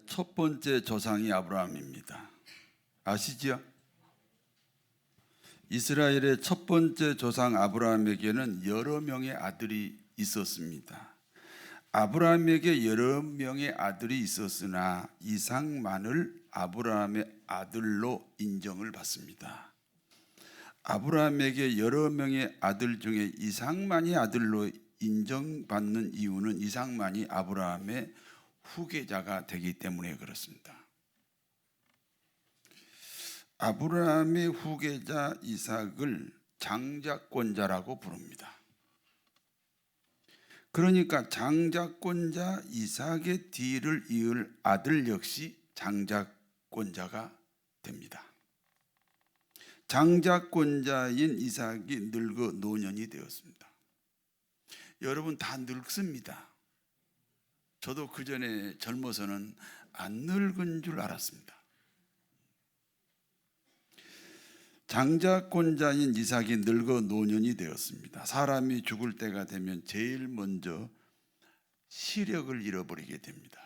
첫 번째 조상이 아브라함입니다. 아시죠? 이스라엘의 첫 번째 조상 아브라함에게는 여러 명의 아들이 있었습니다. 아브라함에게 여러 명의 아들이 있었으나 이삭만을 아브라함의 아들로 인정을 받습니다. 아브라함에게 여러 명의 아들 중에 이삭만이 아들로 인정받는 이유는 이삭만이 아브라함의 후계자가 되기 때문에 그렇습니다. 아브라함의 후계자 이삭을 장자권자라고 부릅니다. 그러니까 장자권자 이삭의 뒤를 이을 아들 역시 장자권자가 됩니다. 장자권자인 이삭이 늙어 노년이 되었습니다. 여러분 다 늙습니다. 저도 그 전에 젊어서는 안 늙은 줄 알았습니다. 장자권자인 이삭이 늙어 노년이 되었습니다. 사람이 죽을 때가 되면 제일 먼저 시력을 잃어버리게 됩니다.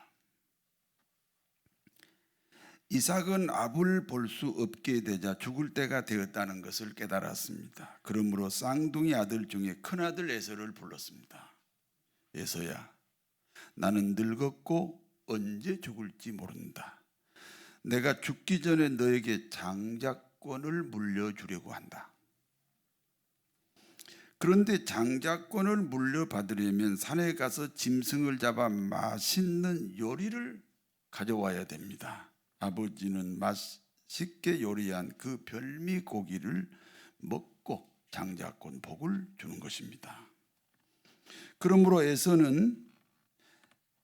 이삭은 앞을 볼 수 없게 되자 죽을 때가 되었다는 것을 깨달았습니다. 그러므로 쌍둥이 아들 중에 큰아들 에서를 불렀습니다. 에서야, 나는 늙었고 언제 죽을지 모른다. 내가 죽기 전에 너에게 장자권을 물려주려고 한다. 그런데 장자권을 물려받으려면 산에 가서 짐승을 잡아 맛있는 요리를 가져와야 됩니다. 아버지는 맛있게 요리한 그 별미 고기를 먹고 장자권 복을 주는 것입니다. 그러므로 에서는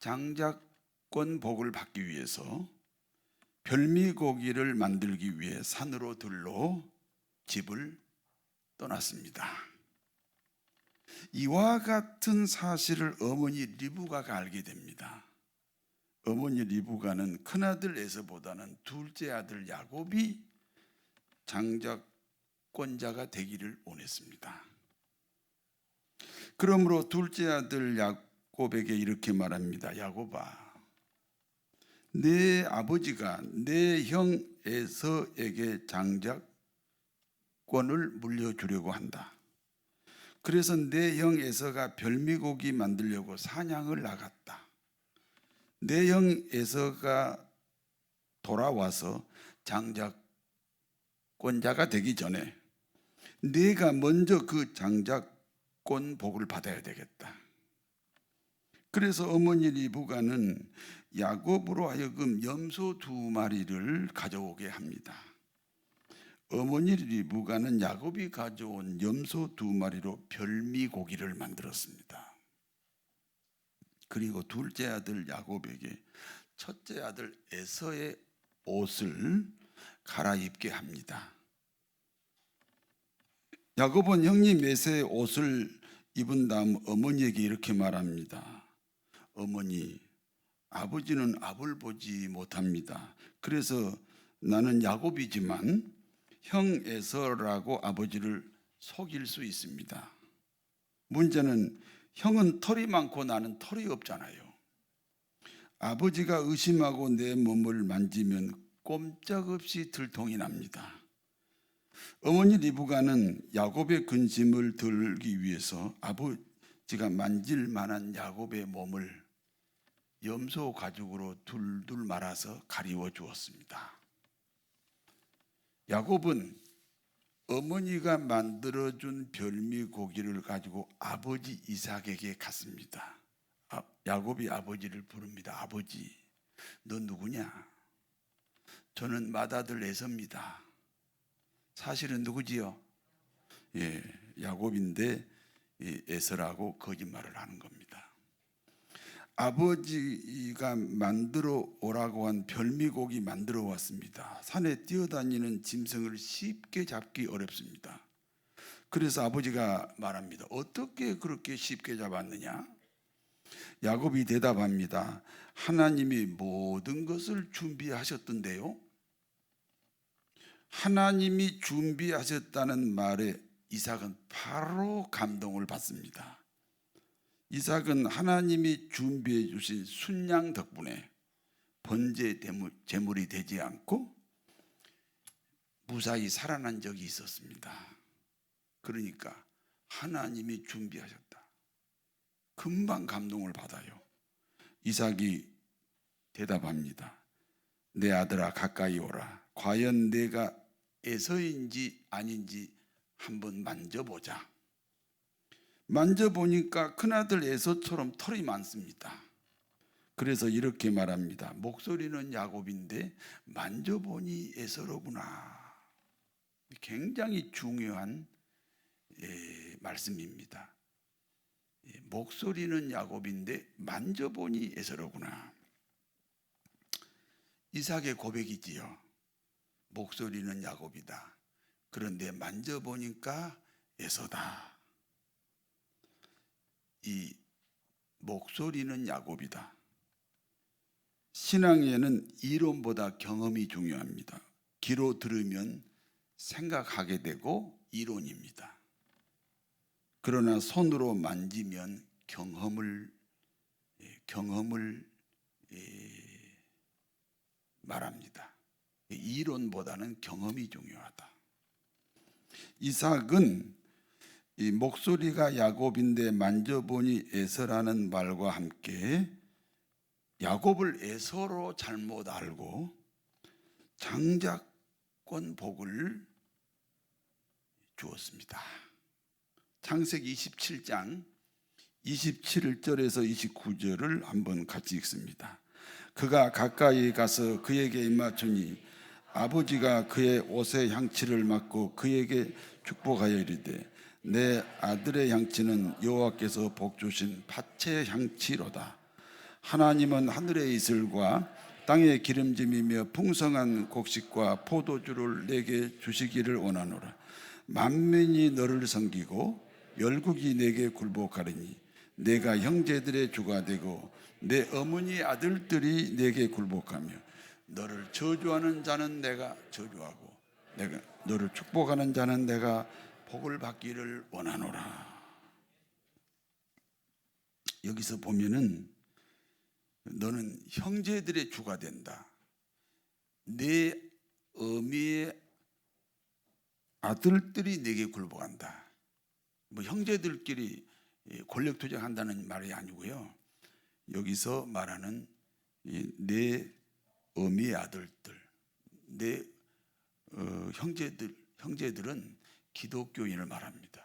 장자권 복을 받기 위해서 별미 고기를 만들기 위해 산으로 들러 집을 떠났습니다. 이와 같은 사실을 어머니 리브가가 알게 됩니다. 어머니 리브가는 큰아들 에서보다는 둘째 아들 야곱이 장자권자가 되기를 원했습니다. 그러므로 둘째 아들 야곱에게 이렇게 말합니다. 야곱아, 내 아버지가 내 형 에서에게 장자권을 물려주려고 한다. 그래서 내 형 에서가 별미고기 만들려고 사냥을 나갔다. 내 형 에서가 돌아와서 장자권자가 되기 전에 네가 먼저 그 장자권 복을 받아야 되겠다. 그래서 어머니 리브가는 야곱으로 하여금 염소 2마리를 가져오게 합니다. 어머니 리브가는 야곱이 가져온 염소 2마리로 별미고기를 만들었습니다. 그리고 둘째 아들 야곱에게 첫째 아들 에서의 옷을 갈아입게 합니다. 야곱은 형님 에서의 옷을 입은 다음 어머니에게 이렇게 말합니다. 어머니, 아버지는 앞을 보지 못합니다. 그래서 나는 야곱이지만 형 에서라고 아버지를 속일 수 있습니다. 문제는 형은 털이 많고 나는 털이 없잖아요. 아버지가 의심하고 내 몸을 만지면 꼼짝없이 들통이 납니다. 어머니 리브가는 야곱의 근심을 들기 위해서 아버지가 만질 만한 야곱의 몸을 염소 가죽으로 둘둘 말아서 가리워 주었습니다. 야곱은 어머니가 만들어준 별미 고기를 가지고 아버지 이삭에게 갔습니다. 야곱이 아버지를 부릅니다. 아버지, 너 누구냐? 저는 맏아들 에서입니다. 사실은 누구지요? 야곱인데 에서라고 거짓말을 하는 겁니다. 아버지가 만들어 오라고 한 별미고기 만들어 왔습니다. 산에 뛰어다니는 짐승을 쉽게 잡기 어렵습니다. 그래서 아버지가 말합니다. 어떻게 그렇게 쉽게 잡았느냐? 야곱이 대답합니다. 하나님이 모든 것을 준비하셨던데요. 하나님이 준비하셨다는 말에 이삭은 바로 감동을 받습니다. 이삭은 하나님이 준비해 주신 순양 덕분에 번제 제물이 되지 않고 무사히 살아난 적이 있었습니다. 그러니까 하나님이 준비하셨다. 금방 감동을 받아요. 이삭이 대답합니다. 내 아들아 가까이 오라. 과연 내가 에서인지 아닌지 한번 만져보자. 만져보니까 큰아들 에서처럼 털이 많습니다. 그래서 이렇게 말합니다. 목소리는 야곱인데 만져보니 에서로구나. 굉장히 중요한 말씀입니다. 목소리는 야곱인데 만져보니 에서로구나. 이삭의 고백이지요. 목소리는 야곱이다. 그런데 만져보니까 에서다. 이 목소리는 야곱이다. 신앙에는 이론보다 경험이 중요합니다. 귀로 들으면 생각하게 되고 이론입니다. 그러나 손으로 만지면 경험을 말합니다. 이론보다는 경험이 중요하다. 이삭은 이 목소리가 야곱인데 만져보니 에서라는 말과 함께 야곱을 에서로 잘못 알고 장자권 복을 주었습니다. 창세기 27장 27절에서 29절을 한번 같이 읽습니다. 그가 가까이 가서 그에게 입맞추니 아버지가 그의 옷의 향취를 맡고 그에게 축복하여 이르되 내 아들의 향취는 여호와께서 복 주신 팥의 향취로다. 하나님은 하늘의 이슬과 땅의 기름짐이며 풍성한 곡식과 포도주를 내게 주시기를 원하노라. 만민이 너를 섬기고 열국이 내게 굴복하리니 내가 형제들의 주가 되고 내 어머니 아들들이 내게 굴복하며 너를 저주하는 자는 내가 저주하고 내가 너를 축복하는 자는 내가 복을 받기를 원하노라. 여기서 보면은 너는 형제들의 주가 된다. 내 어미의 아들들이 내게 굴복한다. 뭐 형제들끼리 권력투쟁한다는 말이 아니고요. 여기서 말하는 내 어미의 아들들, 내 형제들은 기독교인을 말합니다.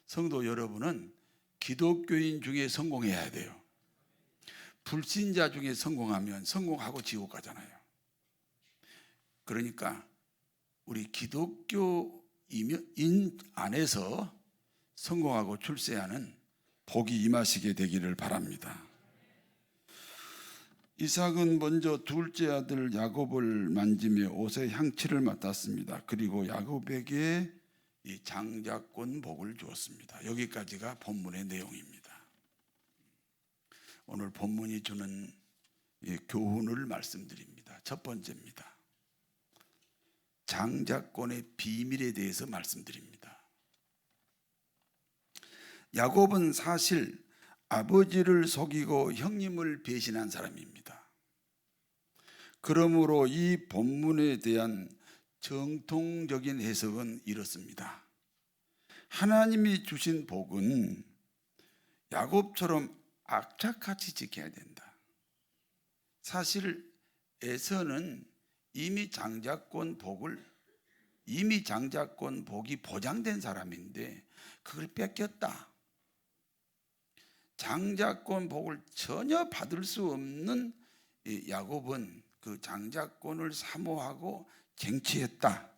성도 여러분은 기독교인 중에 성공해야 돼요. 불신자 중에 성공하면 성공하고 지옥 가잖아요. 그러니까 우리 기독교인 안에서 성공하고 출세하는 복이 임하시게 되기를 바랍니다. 이삭은 먼저 둘째 아들 야곱을 만지며 옷의 향취를 맡았습니다. 그리고 야곱에게 이 장자권 복을 주었습니다. 여기까지가 본문의 내용입니다. 오늘 본문이 주는 교훈을 말씀드립니다. 첫 번째입니다. 장자권의 비밀에 대해서 말씀드립니다. 야곱은 사실 아버지를 속이고 형님을 배신한 사람입니다. 그러므로 이 본문에 대한 정통적인 해석은 이렇습니다. 하나님이 주신 복은 야곱처럼 악착같이 지켜야 된다. 사실 에서는 이미 장자권 복이 보장된 사람인데 그걸 뺏겼다. 장자권 복을 전혀 받을 수 없는 야곱은 그 장자권을 사모하고 쟁취했다.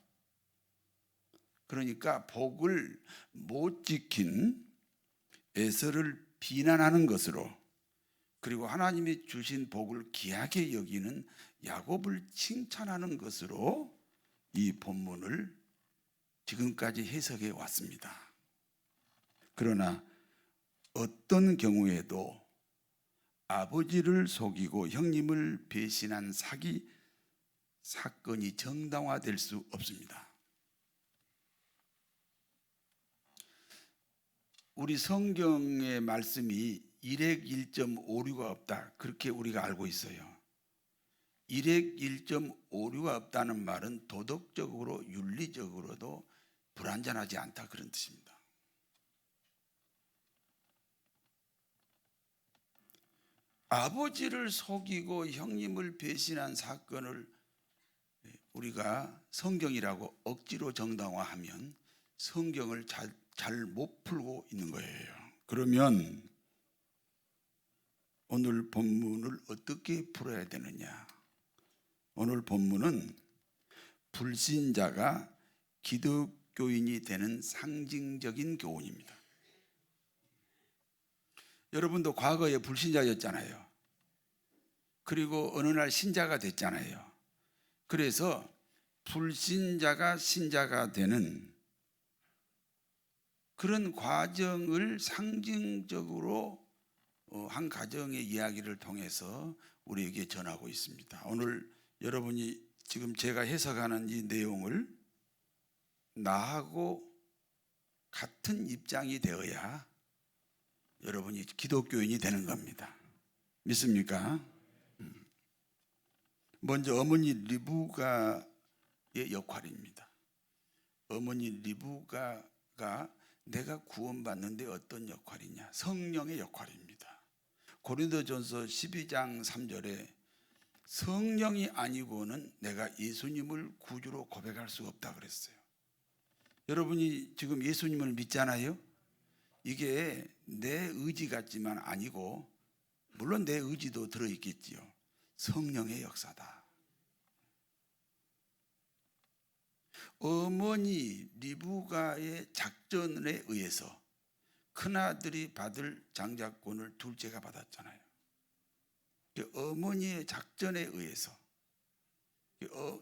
그러니까 복을 못 지킨 에서를 비난하는 것으로, 그리고 하나님이 주신 복을 귀하게 여기는 야곱을 칭찬하는 것으로 이 본문을 지금까지 해석해 왔습니다. 그러나 어떤 경우에도 아버지를 속이고 형님을 배신한 사기 사건이 정당화될 수 없습니다. 우리 성경의 말씀이 일획 1.5류가 없다, 그렇게 우리가 알고 있어요. 일액 1.5류가 없다는 말은 도덕적으로 윤리적으로도 불완전하지 않다, 그런 뜻입니다. 아버지를 속이고 형님을 배신한 사건을 우리가 성경이라고 억지로 정당화하면 성경을 잘 못 풀고 있는 거예요. 그러면 오늘 본문을 어떻게 풀어야 되느냐? 오늘 본문은 불신자가 기독교인이 되는 상징적인 교훈입니다. 여러분도 과거에 불신자였잖아요. 그리고 어느 날 신자가 됐잖아요. 그래서 불신자가 신자가 되는 그런 과정을 상징적으로 한 가정의 이야기를 통해서 우리에게 전하고 있습니다. 오늘 여러분이 지금 제가 해석하는 이 내용을 나하고 같은 입장이 되어야 여러분이 기독교인이 되는 겁니다. 믿습니까? 먼저 어머니 리브가의 역할입니다. 어머니 리브가가 내가 구원받는데 어떤 역할이냐? 성령의 역할입니다. 고린도전서 12장 3절에 성령이 아니고는 내가 예수님을 구주로 고백할 수 없다 그랬어요. 여러분이 지금 예수님을 믿잖아요. 이게 내 의지 같지만 아니고, 물론 내 의지도 들어있겠지요. 성령의 역사다. 어머니 리브가의 작전에 의해서 큰아들이 받을 장자권을 둘째가 받았잖아요. 어머니의 작전에 의해서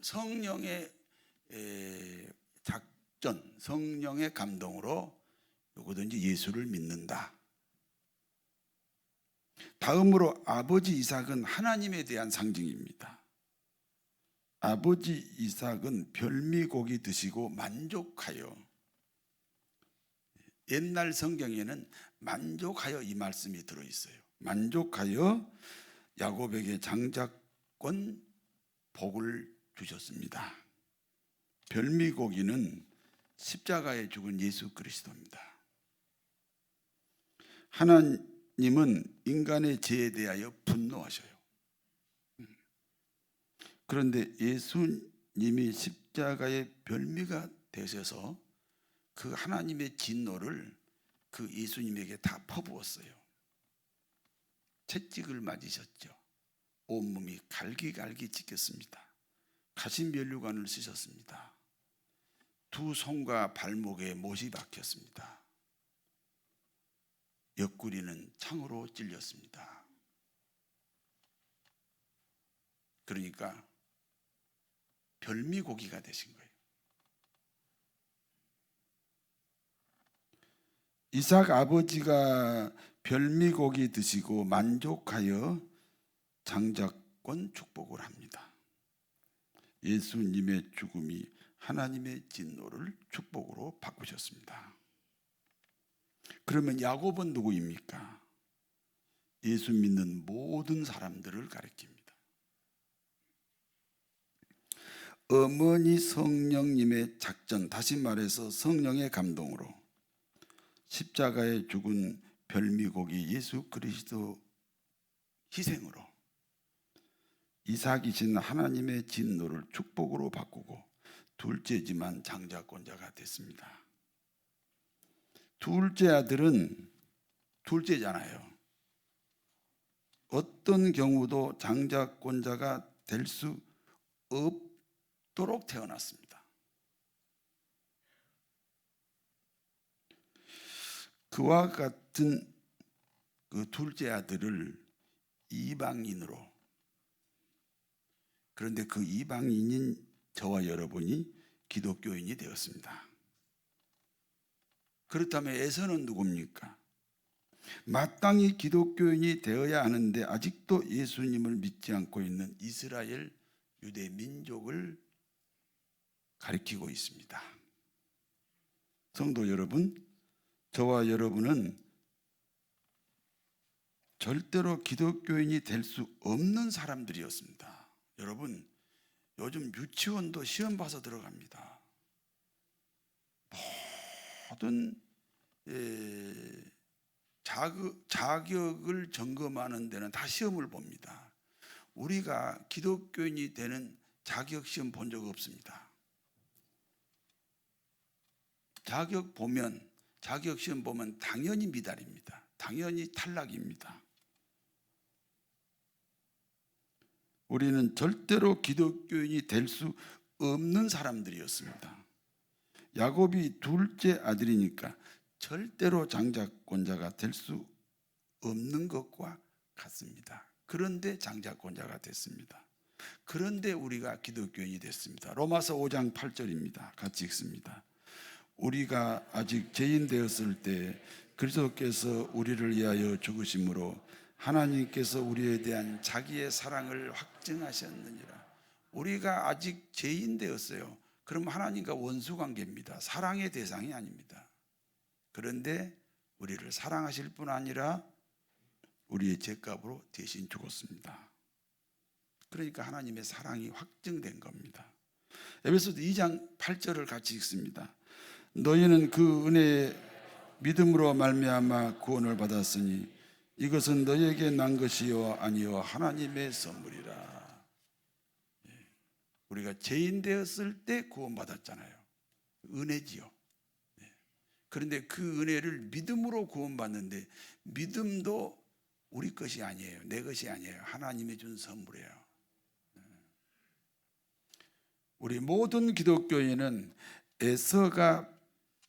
성령의 작전, 성령의 감동으로 누구든지 예수를 믿는다. 다음으로 아버지 이삭은 하나님에 대한 상징입니다. 아버지 이삭은 별미고기 드시고 만족하여, 옛날 성경에는 만족하여 이 말씀이 들어있어요. 만족하여 야곱에게 장자권 복을 주셨습니다. 별미고기는 십자가에 죽은 예수 그리스도입니다. 하나님은 인간의 죄에 대하여 분노하셔요. 그런데 예수님이 십자가의 별미가 되셔서 그 하나님의 진노를 그 예수님에게 다 퍼부었어요. 채찍을 맞으셨죠. 온몸이 갈기갈기 찢겼습니다. 가시면류관을 쓰셨습니다. 두 손과 발목에 못이 박혔습니다. 옆구리는 창으로 찔렸습니다. 그러니까 별미고기가 되신 거예요. 이삭 아버지가 별미고기 드시고 만족하여 장자권 축복을 합니다. 예수님의 죽음이 하나님의 진노를 축복으로 바꾸셨습니다. 그러면 야곱은 누구입니까? 예수 믿는 모든 사람들을 가리킵니다. 어머니 성령님의 작전, 다시 말해서 성령의 감동으로 십자가에 죽은 별미고기 예수 그리스도 희생으로 이삭이신 하나님의 진노를 축복으로 바꾸고 둘째지만 장자권자가 됐습니다. 둘째 아들은 둘째잖아요. 어떤 경우도 장자권자가 될 수 없도록 태어났습니다. 그와 같은 그 둘째 아들을 이방인으로, 그런데 그 이방인인 저와 여러분이 기독교인이 되었습니다. 그렇다면 에서는 누굽니까? 마땅히 기독교인이 되어야 하는데 아직도 예수님을 믿지 않고 있는 이스라엘 유대 민족을 가리키고 있습니다. 성도 여러분, 저와 여러분은 절대로 기독교인이 될 수 없는 사람들이었습니다. 여러분, 요즘 유치원도 시험 봐서 들어갑니다. 모든 자격을 점검하는 데는 다 시험을 봅니다. 우리가 기독교인이 되는 자격시험 본 적 없습니다. 자격시험 보면 당연히 미달입니다. 당연히 탈락입니다. 우리는 절대로 기독교인이 될 수 없는 사람들이었습니다. 야곱이 둘째 아들이니까 절대로 장자권자가 될 수 없는 것과 같습니다. 그런데 장자권자가 됐습니다. 그런데 우리가 기독교인이 됐습니다. 로마서 5장 8절입니다. 같이 읽습니다. 우리가 아직 죄인 되었을 때 그리스도께서 우리를 위하여 죽으심으로 하나님께서 우리에 대한 자기의 사랑을 확증하셨느니라. 우리가 아직 죄인 되었어요. 그럼 하나님과 원수 관계입니다. 사랑의 대상이 아닙니다. 그런데 우리를 사랑하실 뿐 아니라 우리의 죄값으로 대신 죽었습니다. 그러니까 하나님의 사랑이 확증된 겁니다. 에베소서 2장 8절을 같이 읽습니다. 너희는 그 은혜의 믿음으로 말미암아 구원을 받았으니 이것은 너희에게 난 것이요 아니요 하나님의 선물이라. 우리가 죄인 되었을 때 구원받았잖아요. 은혜지요. 그런데 그 은혜를 믿음으로 구원받는데 믿음도 우리 것이 아니에요. 내 것이 아니에요. 하나님이 준 선물이에요. 우리 모든 기독교인은 에서가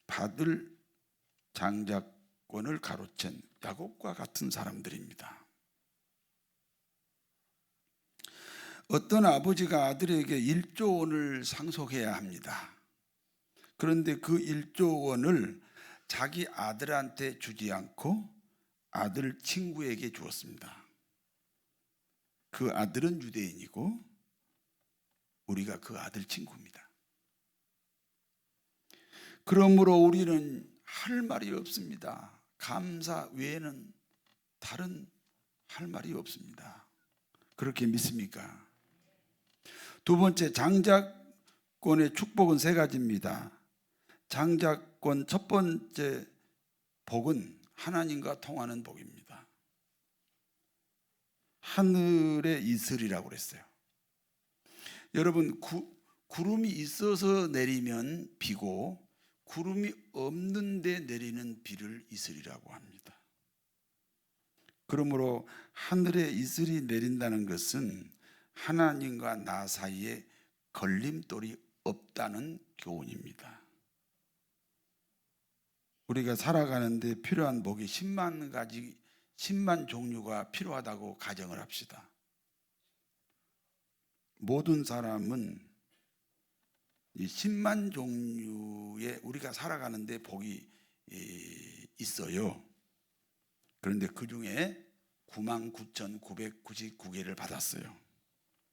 받을 장자권을 가로챈 야곱과 같은 사람들입니다. 어떤 아버지가 아들에게 1조 원을 상속해야 합니다. 그런데 그 1조 원을 자기 아들한테 주지 않고 아들 친구에게 주었습니다. 그 아들은 유대인이고 우리가 그 아들 친구입니다. 그러므로 우리는 할 말이 없습니다. 감사 외에는 다른 할 말이 없습니다. 그렇게 믿습니까? 두 번째, 장자권의 축복은 세 가지입니다. 장자권 첫 번째 복은 하나님과 통하는 복입니다. 하늘의 이슬이라고 그랬어요. 여러분, 구름이 있어서 내리면 비고 구름이 없는데 내리는 비를 이슬이라고 합니다. 그러므로 하늘에 이슬이 내린다는 것은 하나님과 나 사이에 걸림돌이 없다는 교훈입니다. 우리가 살아가는데 필요한 복이 10만 가지, 10만 종류가 필요하다고 가정을 합시다. 모든 사람은 이 10만 종류의 우리가 살아가는데 복이 있어요. 그런데 그 중에 99,999개를 받았어요.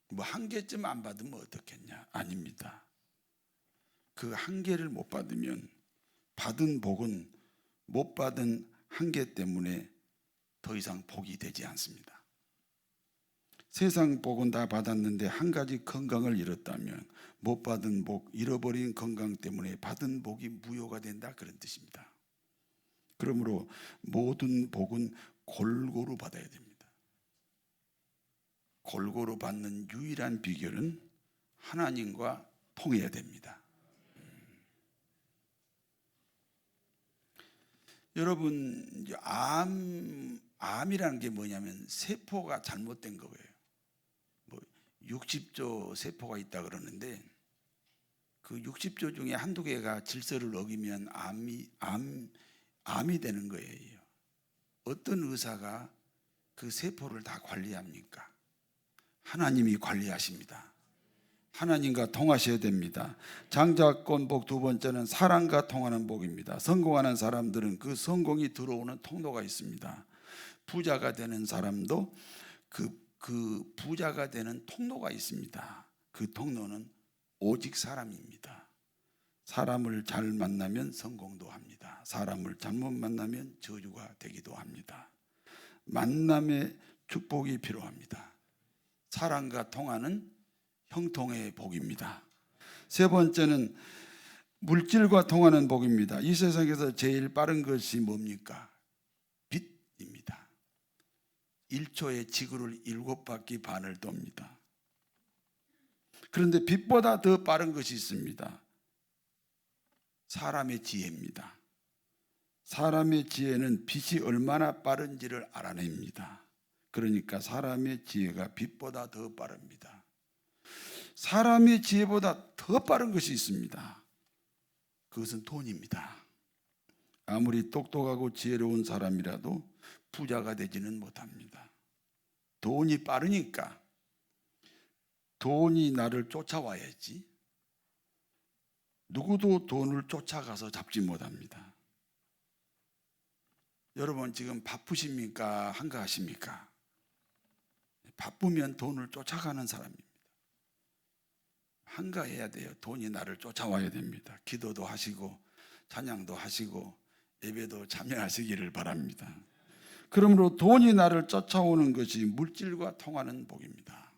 뭐 한 개쯤 안 받으면 어떻겠냐? 아닙니다. 그 한 개를 못 받으면 받은 복은 못 받은 한 개 때문에 더 이상 복이 되지 않습니다. 세상 복은 다 받았는데 한 가지 건강을 잃었다면 못 받은 복, 잃어버린 건강 때문에 받은 복이 무효가 된다, 그런 뜻입니다. 그러므로 모든 복은 골고루 받아야 됩니다. 골고루 받는 유일한 비결은 하나님과 통해야 됩니다. 여러분, 암이라는 게 뭐냐면 세포가 잘못된 거예요. 60조 세포가 있다 그러는데 그 60조 중에 한두 개가 질서를 어기면 암이 되는 거예요. 어떤 의사가 그 세포를 다 관리합니까? 하나님이 관리하십니다. 하나님과 통하셔야 됩니다. 장자권 복 두 번째는 사랑과 통하는 복입니다. 성공하는 사람들은 그 성공이 들어오는 통로가 있습니다. 부자가 되는 사람도 그 부자가 되는 통로가 있습니다. 그 통로는 오직 사람입니다. 사람을 잘 만나면 성공도 합니다. 사람을 잘못 만나면 저주가 되기도 합니다. 만남의 축복이 필요합니다. 사랑과 통하는 형통의 복입니다. 세 번째는 물질과 통하는 복입니다. 이 세상에서 제일 빠른 것이 뭡니까? 빛입니다. 1초에 지구를 7바퀴 반을 돕니다. 그런데 빛보다 더 빠른 것이 있습니다. 사람의 지혜입니다. 사람의 지혜는 빛이 얼마나 빠른지를 알아냅니다. 그러니까 사람의 지혜가 빛보다 더 빠릅니다. 사람의 지혜보다 더 빠른 것이 있습니다. 그것은 돈입니다. 아무리 똑똑하고 지혜로운 사람이라도 부자가 되지는 못합니다. 돈이 빠르니까 돈이 나를 쫓아와야지 누구도 돈을 쫓아가서 잡지 못합니다. 여러분 지금 바쁘십니까? 한가하십니까? 바쁘면 돈을 쫓아가는 사람입니다. 한가해야 돼요. 돈이 나를 쫓아와야 됩니다. 기도도 하시고 찬양도 하시고 예배도 참여하시기를 바랍니다. 그러므로 돈이 나를 쫓아오는 것이 물질과 통하는 복입니다.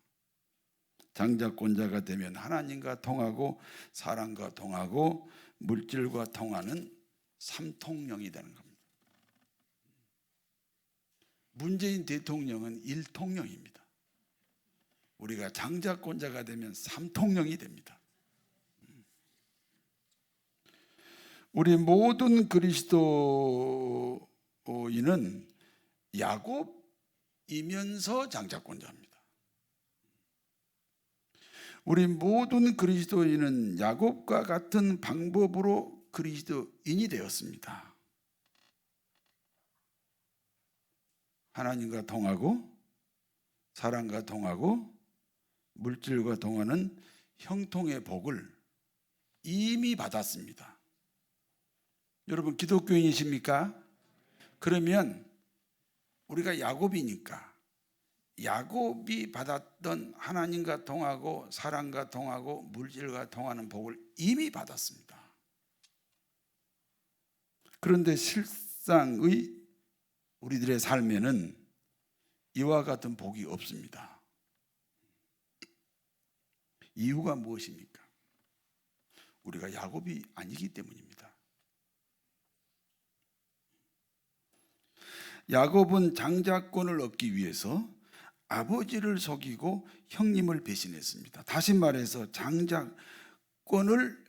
장자권자가 되면 하나님과 통하고 사람과 통하고 물질과 통하는 삼통령이 되는 겁니다. 문재인 대통령은 일통령입니다. 우리가 장자권자가 되면 삼통령이 됩니다. 우리 모든 그리스도인은 야곱이면서 장자권자입니다. 우리 모든 그리스도인은 야곱과 같은 방법으로 그리스도인이 되었습니다. 하나님과 통하고 사람과 통하고 물질과 통하는 형통의 복을 이미 받았습니다. 여러분 기독교인이십니까? 그러면 우리가 야곱이니까 야곱이 받았던 하나님과 통하고 사람과 통하고 물질과 통하는 복을 이미 받았습니다. 그런데 실상의 우리들의 삶에는 이와 같은 복이 없습니다. 이유가 무엇입니까? 우리가 야곱이 아니기 때문입니다. 야곱은 장자권을 얻기 위해서 아버지를 속이고 형님을 배신했습니다. 다시 말해서 장자권을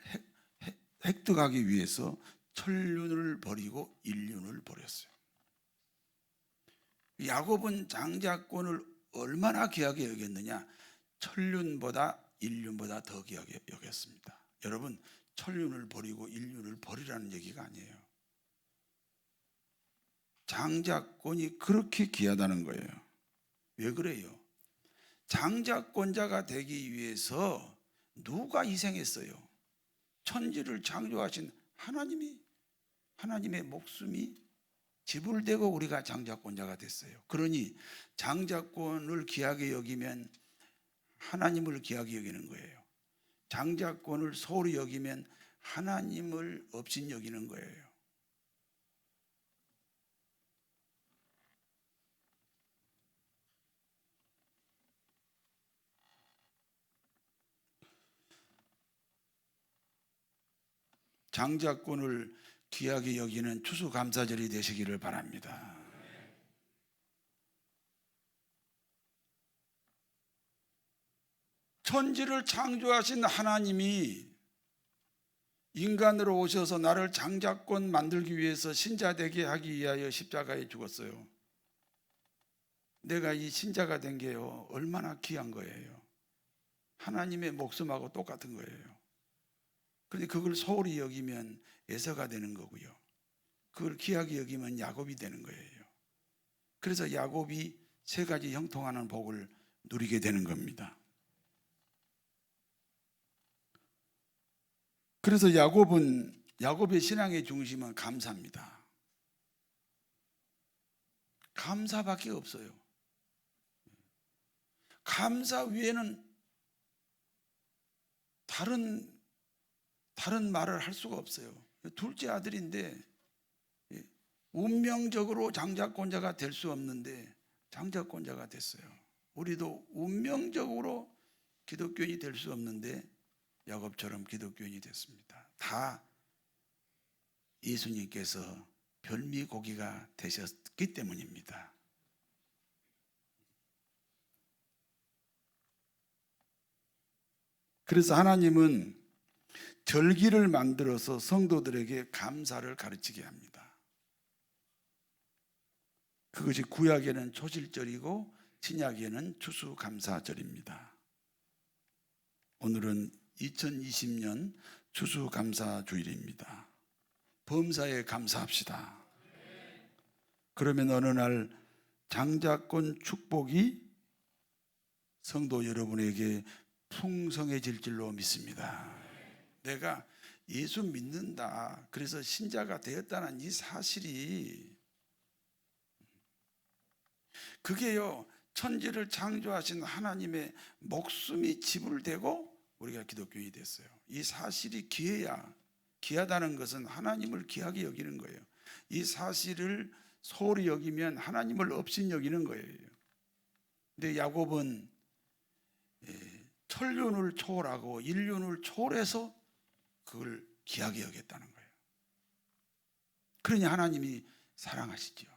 획득하기 위해서 천륜을 버리고 인륜을 버렸어요. 야곱은 장자권을 얼마나 귀하게 여겼느냐? 천륜보다 인륜보다 더 귀하게 여겼습니다. 여러분 천륜을 버리고 인륜을 버리라는 얘기가 아니에요. 장자권이 그렇게 귀하다는 거예요. 왜 그래요? 장자권자가 되기 위해서 누가 희생했어요? 천지를 창조하신 하나님의 목숨이 지불되고 우리가 장자권자가 됐어요. 그러니 장자권을 귀하게 여기면 하나님을 귀하게 여기는 거예요. 장자권을 소홀히 여기면 하나님을 업신 여기는 거예요. 장자권을 귀하게 여기는 추수감사절이 되시기를 바랍니다. 천지를 창조하신 하나님이 인간으로 오셔서 나를 장자권 만들기 위해서 신자 되게 하기 위하여 십자가에 죽었어요. 내가 이 신자가 된 게요 얼마나 귀한 거예요. 하나님의 목숨하고 똑같은 거예요. 그런데 그걸 소홀히 여기면 에서가 되는 거고요. 그걸 귀하게 여기면 야곱이 되는 거예요. 그래서 야곱이 세 가지 형통하는 복을 누리게 되는 겁니다. 그래서 야곱의 신앙의 중심은 감사입니다. 감사밖에 없어요. 감사 위에는 다른 말을 할 수가 없어요. 둘째 아들인데 운명적으로 장자권자가 될 수 없는데 장자권자가 됐어요. 우리도 운명적으로 기독교인이 될 수 없는데 야곱처럼 기독교인이 됐습니다. 다 예수님께서 별미고기가 되셨기 때문입니다. 그래서 하나님은 절기를 만들어서 성도들에게 감사를 가르치게 합니다. 그것이 구약에는 초실절이고 신약에는 추수감사절입니다. 오늘은 2020년 추수감사주일입니다. 범사에 감사합시다. 그러면 어느 날 장자권 축복이 성도 여러분에게 풍성해질 줄로 믿습니다. 내가 예수 믿는다, 그래서 신자가 되었다는 이 사실이, 그게요 천지를 창조하신 하나님의 목숨이 지불되고 우리가 기독교인이 됐어요. 이 사실이 귀하다는 것은 하나님을 귀하게 여기는 거예요. 이 사실을 소홀히 여기면 하나님을 없인 여기는 거예요. 근데 야곱은 천륜을 초월하고 인륜을 초월해서 그걸 귀하게 여겼다는 거예요. 그러니 하나님이 사랑하시죠.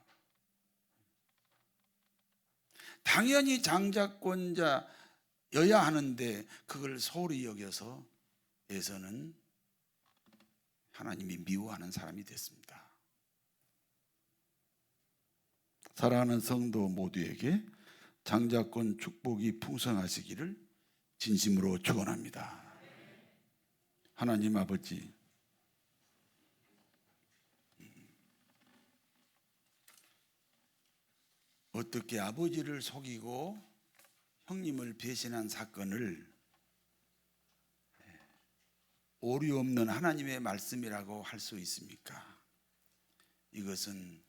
당연히 장자권자여야 하는데 그걸 소홀히 여겨서 에서는 하나님이 미워하는 사람이 됐습니다. 사랑하는 성도 모두에게 장자권 축복이 풍성하시기를 진심으로 축원합니다. 하나님 아버지, 어떻게 아버지를 속이고 형님을 배신한 사건을 오류 없는 하나님의 말씀이라고 할 수 있습니까? 이것은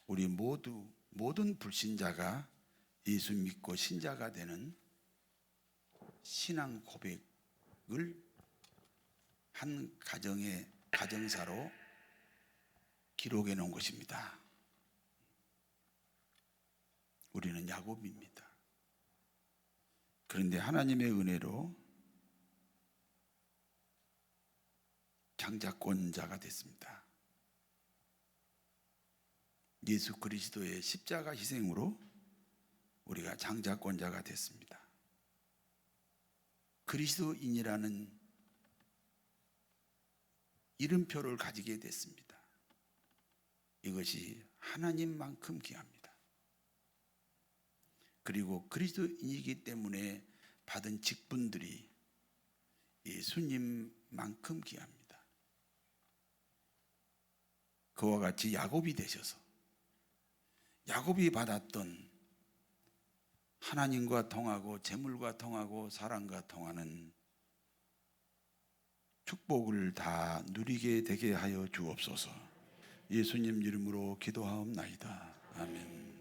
우리 모든 불신자가 예수 믿고 신자가 되는 신앙 고백을 한 가정의 가정사로 기록해 놓은 것입니다. 우리는 야곱입니다. 그런데 하나님의 은혜로 장자권자가 됐습니다. 예수 그리스도의 십자가 희생으로 우리가 장자권자가 됐습니다. 그리스도인이라는 이름표를 가지게 됐습니다. 이것이 하나님만큼 귀합니다. 그리고 그리스도인이기 때문에 받은 직분들이 예수님만큼 귀합니다. 그와 같이 야곱이 되셔서 야곱이 받았던 하나님과 통하고 재물과 통하고 사랑과 통하는 축복을 다 누리게 되게 하여 주옵소서. 예수님 이름으로 기도하옵나이다. 아멘.